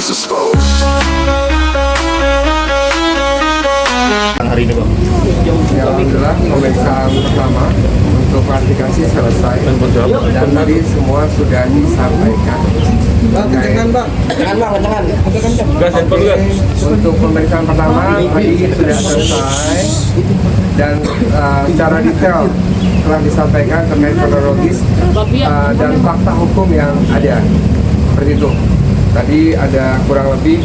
Hari ini, Bang. Ya, alhamdulillah pemeriksaan pertama untuk klarifikasi selesai dan tadi semua sudah disampaikan. Gas handphone gas. Untuk pemeriksaan pertama tadi sudah selesai dan secara detail telah disampaikan terkait kronologis dan fakta hukum yang ada. Seperti itu. Tadi ada kurang lebih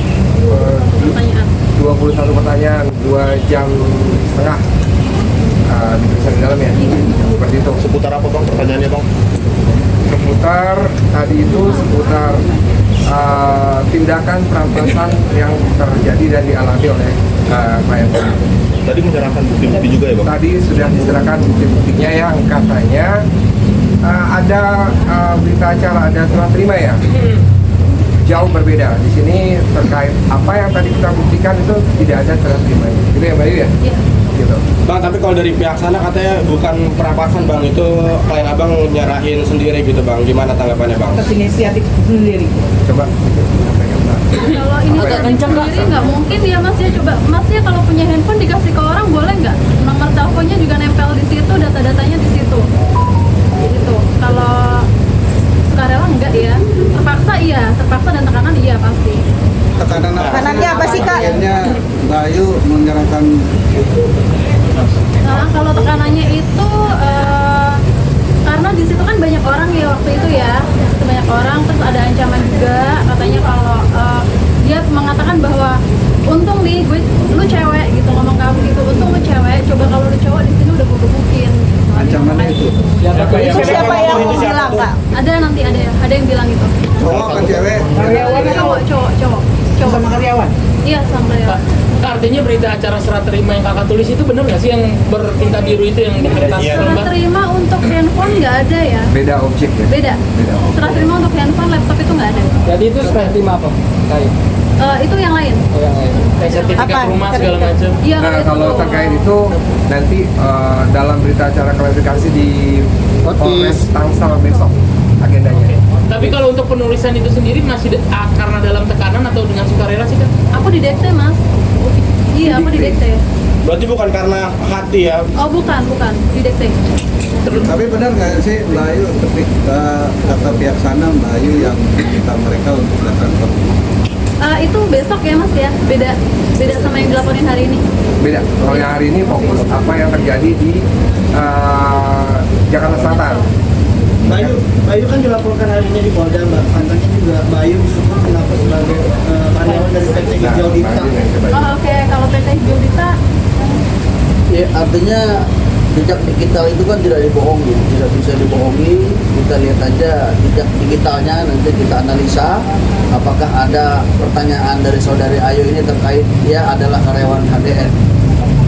21 pertanyaan, 2 jam setengah diperiksa di dalam ya. Seperti itu. Seputar apa, Bang, pertanyaannya, Bang? Seputar tadi itu seputar tindakan perampasan yang terjadi dan dialami oleh klien. Tadi menyerahkan bukti-bukti juga ya, Bang? Tadi sudah diserahkan bukti-buktinya yang katanya ada berita acara, ada serah terima ya. Jauh berbeda. Di sini terkait apa yang tadi kita buktikan itu tidak ada serah terima. Gitu ya, Mbak Yu ya? Iya. Gitu. Bang, tapi kalau dari pihak sana katanya bukan perampasan, Bang, itu klien abang nyerahin sendiri gitu, Bang. Gimana tanggapannya, Bang? Atas inisiatif sendiri. Coba sampaikan, Mbak. Kalau inisiatif sendiri nggak mungkin ya Mas ya. Coba Mas ya kalau punya handphone dikasih ke orang boleh nggak? Nomor teleponnya juga nempel di situ, data-datanya di situ. Gitu. Kalau sukarela enggak ya. Terpaksa iya, terpaksa dan tekanan iya pasti. Tekanannya apa sih, Kak? Akhirnya Mbak Ayu menyerahkan. Nah, kalau tekanannya itu karena di situ kan banyak orang ya waktu itu ya. Di situ banyak orang, terus ada ancaman juga katanya kalau dia mengatakan bahwa untung nih lu cewek gitu, ngomong kamu gitu, untung lu cewek, coba kalau lu cowok di sini udah gue gebukin. Ancamannya itu. Itu siapa yang bilang, Kak? Ada nanti ada yang bilang gitu. Cowok apa cewek? Cowok Sama karyawan? iya sama karyawan. Artinya berita acara serah terima yang kakak tulis itu benar nggak sih yang bertinta biru itu yang di kertas Serah lembar? terima untuk handphone nggak ada ya, Beda objek ya? beda. Serah terima untuk handphone, laptop itu nggak ada. Jadi itu serah terima apa? Kayak Itu yang lain. yang lain. Kayak sertifikat Apa? rumah segala macam. Iya Nah, itu. kalau terkait itu nanti dalam berita acara klarifikasi di Polres Tangsel besok agendanya. Tapi kalau untuk penulisan itu sendiri masih karena dalam tekanan atau dengan sukarela sih kan? Aku didekte Mas. Iya aku didekte. Berarti bukan karena hati ya? Oh bukan didekte. Tapi benar nggak sih Mbak Ayu ketika kata pihak sana Mbak Ayu yang minta mereka untuk datang ke Itu besok ya Mas ya, beda sama yang dilaporin hari ini. Beda. Kalau yang hari ini fokus apa yang terjadi di Jakarta Selatan. Bayu kan dilaporkan hari ini di Polda, Mbak. Katanya juga Bayu disebut kenapa sebagai karyawan dari PT Hijau Dita. Oh oke. Kalau PT Hijau Dita Ya, artinya jejak digital itu kan tidak dibohongi, tidak bisa dibohongi. Kita lihat aja jejak digitalnya, nanti kita analisa apakah ada pertanyaan dari saudari Ayu ini terkait dia adalah karyawan HDN.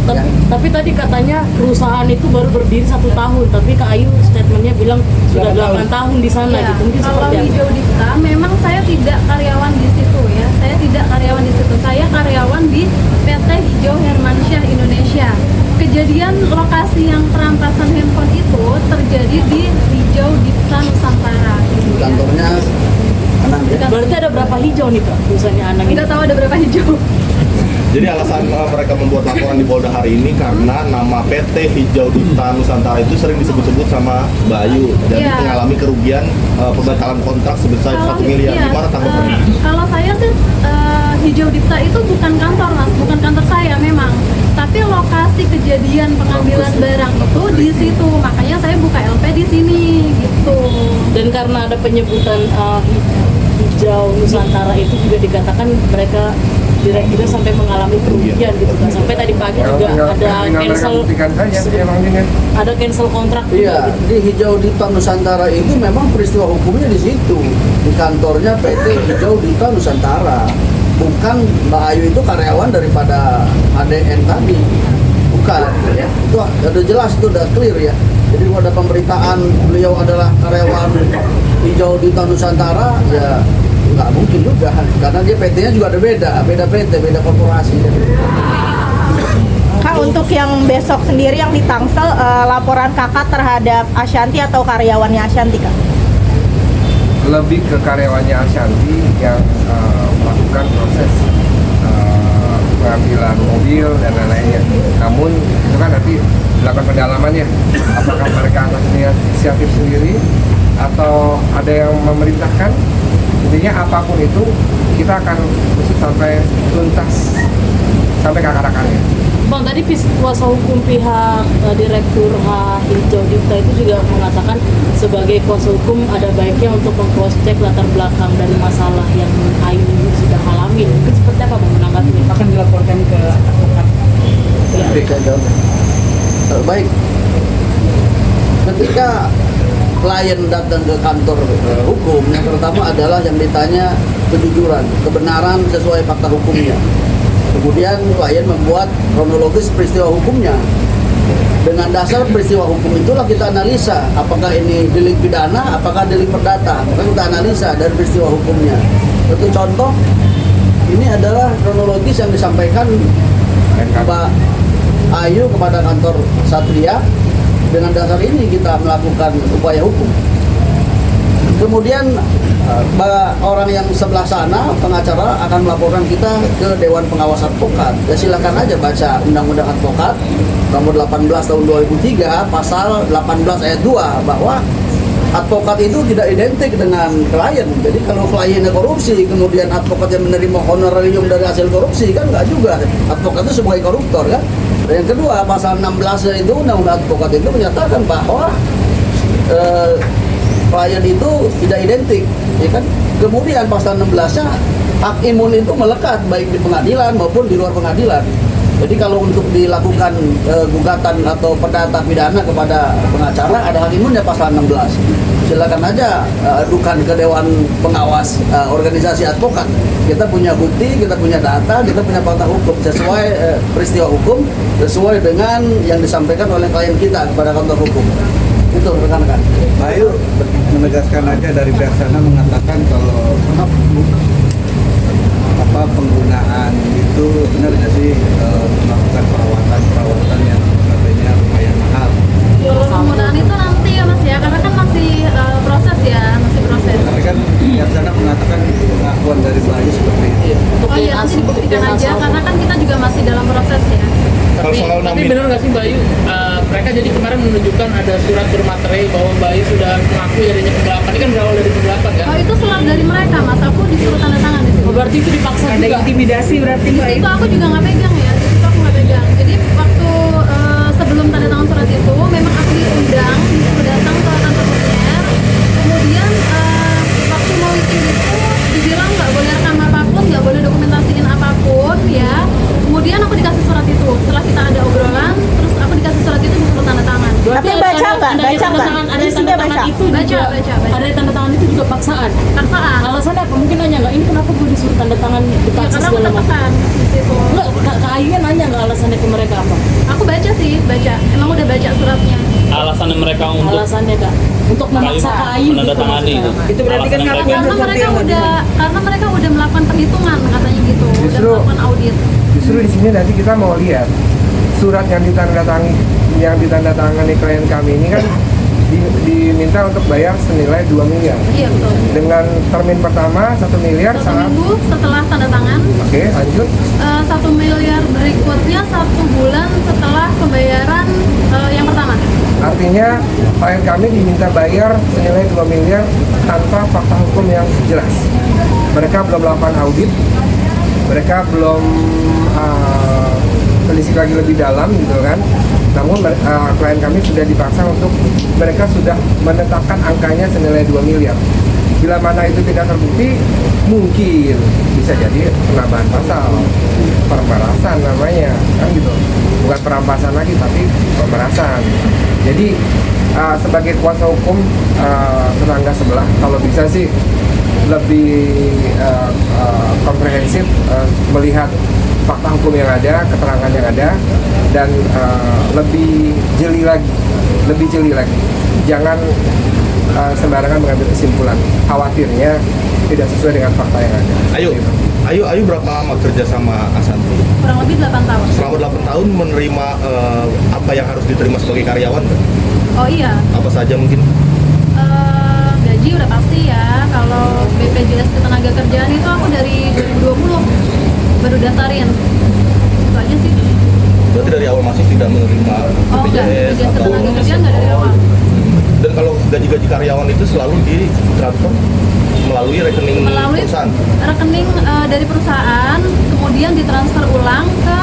Ya. Tapi tadi katanya perusahaan itu baru berdiri 1 tahun, tapi Kak Ayu statementnya bilang sudah 8 tahun di sana ya, gitu. Mungkin kalau seperti apa? Hijau Dita memang saya tidak karyawan di situ ya. Saya tidak karyawan di situ. Saya karyawan di PT Hijau Hermansyah Indonesia. Kejadian lokasi yang perampasan handphone itu terjadi di Hijau Dita Nusantara gitu ya. Kantornya Anang ya. Berarti ada berapa hijau nih Kak? Misalnya anak ini. Nggak tahu ada berapa hijau. Jadi alasan mereka membuat laporan di Polda hari ini karena nama PT Hijau Dita Nusantara itu sering disebut-sebut sama Mbak Ayu dan Iya. mengalami kerugian pembatalan kontrak sebesar 1 miliar. iya, Gimana tanggapannya? kalau saya sih Hijau Dita itu bukan kantor Mas, bukan kantor saya memang. Tapi lokasi kejadian pengambilan barang itu di situ, makanya saya buka LP di sini gitu. Dan karena ada penyebutan hijau Nusantara itu juga dikatakan mereka kira-kira sampai mengalami kerugian gitu kan. Sampai tadi pagi juga ada cancel ada cancel kontrak juga Iya, gitu. di Hijau Dita Nusantara itu memang peristiwa hukumnya di situ, di kantornya PT Hijau Dita Nusantara. Bukan Mbak Ayu itu karyawan daripada HDN tadi, bukan. Itu udah jelas, itu udah clear ya. Jadi kalau ada pemberitaan beliau adalah karyawan Hijau Dita Nusantara, ya nggak mungkin juga, karena dia PT-nya juga ada beda PT, beda korporasi. Kak, untuk yang besok sendiri yang di Tangsel, laporan kakak terhadap Ashanti atau karyawannya Ashanti, Kak? Lebih ke karyawannya Ashanti yang melakukan mobil dan lain-lainnya. Namun itu kan nanti dilakukan pendalamannya, apakah mereka atas inisiatif sendiri atau ada yang memerintahkan. Intinya apapun itu kita akan usut sampai tuntas, sampai ke akar-akarnya. Bang, tadi kuasa hukum pihak Direktur Hijau Dita itu juga mengatakan sebagai kuasa hukum ada baiknya untuk meng-cross-check latar belakang dari masalah yang Ayu sudah alami. Mungkin seperti apa Bang menanggapinya? Akan dilaporkan ke advokat. Baik, ketika klien datang ke kantor hukum, yang pertama adalah yang ditanya kejujuran, kebenaran sesuai fakta hukumnya. Kemudian klien membuat kronologis peristiwa hukumnya. Dengan dasar peristiwa hukum itulah kita analisa apakah ini delik pidana, apakah delik perdata. Maka kita analisa dari peristiwa hukumnya. Satu contoh, ini adalah kronologis yang disampaikan Pak Ayu kepada kantor Satria. Dengan dasar ini kita melakukan upaya hukum. Kemudian orang yang sebelah sana, pengacara akan melaporkan kita ke Dewan Pengawas Advokat. Ya silakan aja baca Undang-Undang Advokat nomor 18 tahun 2003 pasal 18 ayat 2 bahwa advokat itu tidak identik dengan klien. Jadi kalau kliennya korupsi, kemudian advokat yang menerima honorarium dari hasil korupsi, kan nggak juga. Advokat itu sebagai koruptor kan. Dan yang kedua, pasal 16 itu Undang-Undang Advokat itu menyatakan bahwa klien itu tidak identik, ya kan? Kemudian pasal 16-nya hak imun itu melekat baik di pengadilan maupun di luar pengadilan. Jadi kalau untuk dilakukan gugatan atau perdata pidana kepada pengacara ada hak imunnya pasal 16. Silakan aja adukan ke Dewan Pengawas organisasi advokat. Kita punya bukti, kita punya data, kita punya fakta hukum sesuai peristiwa hukum, sesuai dengan yang disampaikan oleh klien kita kepada kantor hukum. Itu rekan-rekan. Ayo menegaskan aja dari pihak sana mengatakan kalau penggunaan itu benar nggak sih melakukan perawatan yang katanya lumayan mahal. Kalau penggunaan itu nanti ya Mas ya, karena kan masih proses ya, masih proses. Tapi kan pihak sana mengatakan pengakuan dari Bayu seperti itu. Oh iya, nanti dibuktikan aja, karena kan kita juga masih dalam proses ya. Tapi benar nggak sih Mbak Ayu, mereka jadi kemarin menunjukkan ada surat bermaterai bahwa Mbak Ayu sudah mengakui adanya penggelapan. Ini kan berawal dari penggelapan kan? Oh itu surat dari mereka Mas, aku disuruh tanda tangan di situ. Oh, berarti itu dipaksa Ada juga. intimidasi berarti Mbak Ayu. Itu aku juga nggak pegang ya, di situ aku nggak pegang. Jadi waktu sebelum tanda tangan surat itu, memang aku diundang, disuruh datang ke kantor Premier. Kemudian waktu mau meeting itu dibilang nggak boleh rekam apapun, nggak boleh dokumentasiin apapun ya. Kemudian aku dikasih surat itu. Setelah kita ada obrolan, terus aku dikasih surat itu disuruh tanda tangan. Tapi baca nggak? Baca nggak? Ada Isinya tanda tangan baca. itu Baca, juga. baca. Ada tanda tangan itu juga paksaan. Paksaan. Alasannya apa? Mungkin nanya nggak? Ini kenapa gue disuruh tanda tangan Ya, dipaksa karena aku segala macam? tertekan di situ. Enggak, Kak Ayu nanya nggak alasannya ke mereka apa? Aku baca sih, baca. Emang udah baca suratnya. Alasan mereka untuk Alasannya Kak, untuk memaksa Kak Ayu gitu menandatangani itu. maksudnya. Itu berarti kan Alasan ngakuin mereka. Karena mereka udah melakukan perhitungan katanya gitu, udah Justru- melakukan audit. Justru di sini nanti kita mau lihat surat yang ditandatangani klien kami ini kan diminta untuk bayar senilai 2 miliar. Iya betul. Dengan termin pertama 1 miliar 1 saat minggu setelah tanda tangan, oke lanjut 1 miliar berikutnya 1 bulan setelah pembayaran yang pertama. artinya klien kami diminta bayar senilai 2 miliar tanpa fakta hukum yang jelas. Mereka belum melakukan audit, mereka belum telisik lagi lebih dalam gitu kan. Namun klien kami sudah dipaksa untuk mereka sudah menetapkan angkanya senilai 2 miliar. Bila mana itu tidak terbukti, mungkin bisa jadi penambahan pasal pemerasan namanya kan gitu. Bukan perampasan lagi tapi pemerasan. Jadi sebagai kuasa hukum tetangga sebelah kalau bisa sih lebih komprehensif melihat fakta hukum yang ada, keterangan yang ada, dan lebih jeli lagi. Jangan sembarangan mengambil kesimpulan. Khawatirnya tidak sesuai dengan fakta yang ada. Ayu berapa lama kerja sama Asanti? Kurang lebih 8 tahun. Selama 8 tahun menerima apa yang harus diterima sebagai karyawan kan? Oh iya, Apa saja mungkin? gaji udah pasti ya. Kalau BPJS Ketenagakerjaan itu aku dari 2020 baru daftarin. Itu aja. awalnya sih. Berarti dari awal masuk tidak menerima Oh enggak, BPJS jasa atau tenaga kerja enggak dari awal. Dan kalau gaji-gaji karyawan itu selalu ditransfer melalui rekening Melalui perusahaan. rekening dari perusahaan, kemudian ditransfer ulang ke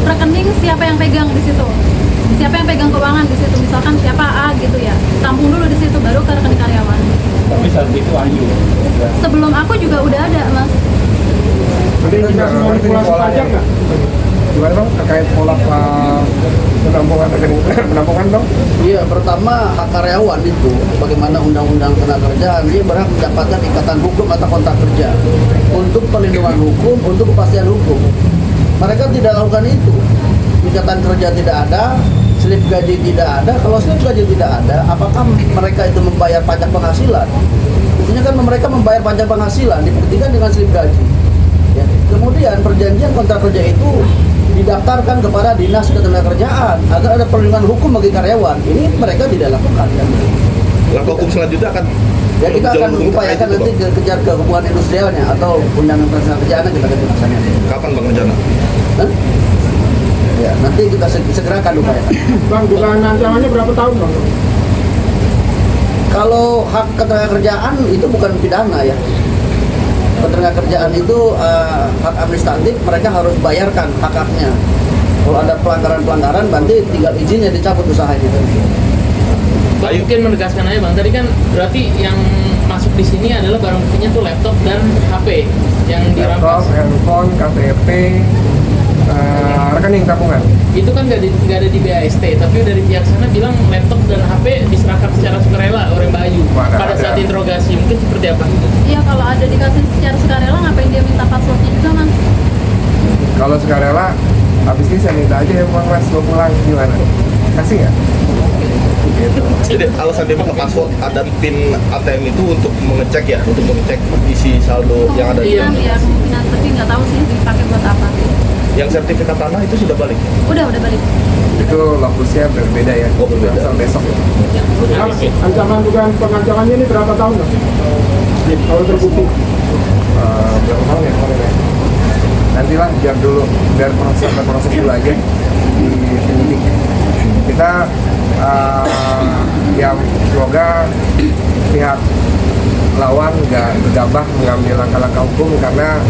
rekening siapa yang pegang di situ. Siapa yang pegang keuangan di situ, misalkan siapa A gitu ya. Tampung dulu di situ baru ke rekening karyawan. Tapi saat itu Ayu. Sebelum aku juga udah ada, Mas. Ada yang juga manipulasi pajak nggak? Gimana bang terkait pola penampungan rekening penampungan dong? Iya, pertama hak karyawan itu bagaimana undang-undang tenaga kerjaan dia berhak mendapatkan ikatan hukum atau kontrak kerja untuk perlindungan hukum, untuk kepastian hukum. Mereka tidak lakukan itu. Ikatan kerja tidak ada, slip gaji tidak ada. Kalau slip gaji tidak ada, apakah mereka itu membayar pajak penghasilan? Buktinya kan mereka membayar pajak penghasilan dibuktikan dengan slip gaji. Ya. Kemudian perjanjian kontrak kerja itu didaftarkan kepada dinas ketenagakerjaan agar ada perlindungan hukum bagi karyawan. Ini mereka tidak lakukan. Kan? Langkah hukum selanjutnya akan Ya kita akan upayakan nanti kejar ke hubungan industrialnya atau undang-undang ketenagakerjaannya kita akan laksanakan. Kapan bang rencana? Hah? Ya, nanti kita segera akan upayakan. Bang, dugaan ancamannya berapa tahun bang? Kalau hak ketenagakerjaan itu bukan pidana ya. Ketenagakerjaan itu hak administratif, mereka harus bayarkan hak-haknya. Kalau ada pelanggaran-pelanggaran, nanti tinggal izinnya dicabut usahanya. Bang, mungkin menegaskan aja bang, tadi kan berarti yang masuk di sini adalah barang buktinya tuh laptop dan HP yang Laptop, dirampas. handphone, KTP, rekening tabungan. Itu kan nggak ada di BAST, tapi dari pihak sana bilang laptop dan HP diserahkan secara sukarela oleh Mbak Ayu Mana pada ada. saat interogasi. Mungkin seperti apa? Iya, kalau ada dikasih secara sukarela ngapain dia minta passwordnya juga, Mas? Kalau sukarela, habis ini saya minta aja ya bang mas mau pulang gimana? Kasih nggak? Gitu. Jadi alasan dia minta password ada pin ATM itu untuk mengecek ya, untuk mengecek isi saldo yang ada di Iya. dalam. Ya kemungkinan, tapi nggak tahu sih dipakai buat apa. Yang sertifikat tanah itu sudah balik. Udah balik. Itu lokusnya berbeda ya. Oh, berbeda. Asal besok. Oke. Ancaman dugaan pengancamannya ini berapa tahun bang? Kalau terbukti? Berapa tahun ya kemarin ya? Nantilah biar proses dulu aja di penyidik. Kita yang semoga pihak lawan nggak gegabah mengambil langkah-langkah hukum karena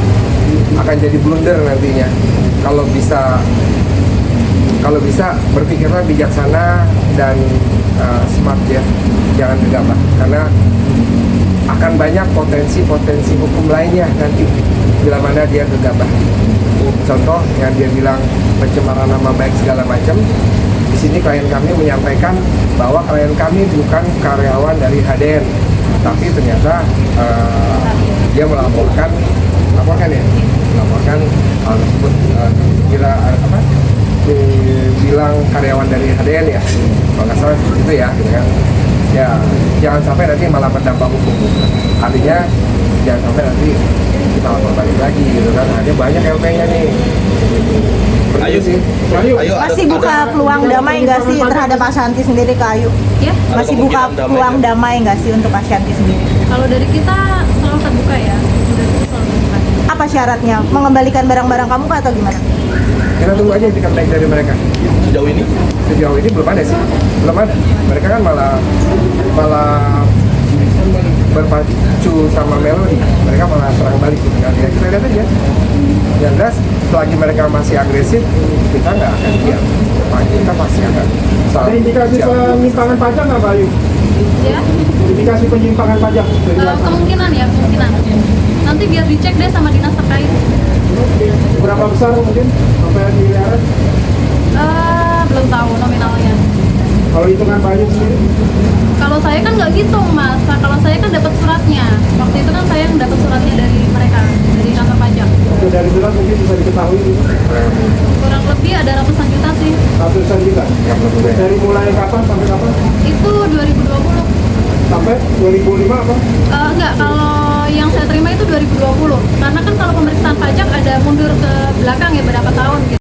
akan jadi blunder nantinya. Kalau bisa berpikirlah bijaksana dan smart ya, jangan gegabah karena akan banyak potensi hukum lainnya nanti bila mana dia gegabah. Contoh yang dia bilang pencemaran nama baik segala macam. Di sini klien kami menyampaikan bahwa klien kami bukan karyawan dari HDN, tapi ternyata dia melaporkan hal tersebut bilang karyawan dari HDN ya, kalau nggak salah seperti itu ya, gitu kan. Ya jangan sampai nanti malah berdampak hukum. Artinya jangan sampai nanti kita lapor balik lagi gitu kan. Ada banyak LP-nya nih. Ayo sih. Ayo Masih buka peluang damai nggak sih terhadap Ashanti sendiri ke Ayu? Ya, Ada Masih buka kemungkinan damai peluang ya? damai nggak sih untuk Ashanti sendiri? kalau dari kita selalu terbuka ya. Dari kita selalu terbuka. Apa syaratnya? Mengembalikan barang-barang kamu kah atau gimana? Kita tunggu aja etikat baik dari mereka. Sejauh ini Sejauh ini belum ada sih, belum ada. Mereka kan malah berpacu sama melodi, mereka malah serang balik gitu kan. Ya kita lihat aja. Yang jelas selagi mereka masih agresif, kita nggak akan diam. Kita pasti akan. Ada indikasi penyimpangan pajak nggak Pak Ayu? Ya, Indikasi penyimpangan pajak? kemungkinan ya, kemungkinan. Nanti biar dicek deh sama dinas terkait. Berapa besar mungkin? Sampai miliaran? Belum tahu nominalnya. Kalau hitungan Pak Ayu sendiri? Kalau saya kan nggak ngitung, Mas. Nah, kalau saya kan dapat suratnya. Waktu itu kan saya yang dapat suratnya dari mereka, dari kantor pajak. Dari surat mungkin bisa diketahui gitu. Kurang lebih ada ratusan juta sih. Ratusan juta? Dari mulai kapan sampai kapan? Itu 2020. Sampai 2005 apa? Enggak, kalau yang saya terima itu 2020. Karena kan kalau pemeriksaan pajak ada mundur ke belakang ya berapa tahun gitu.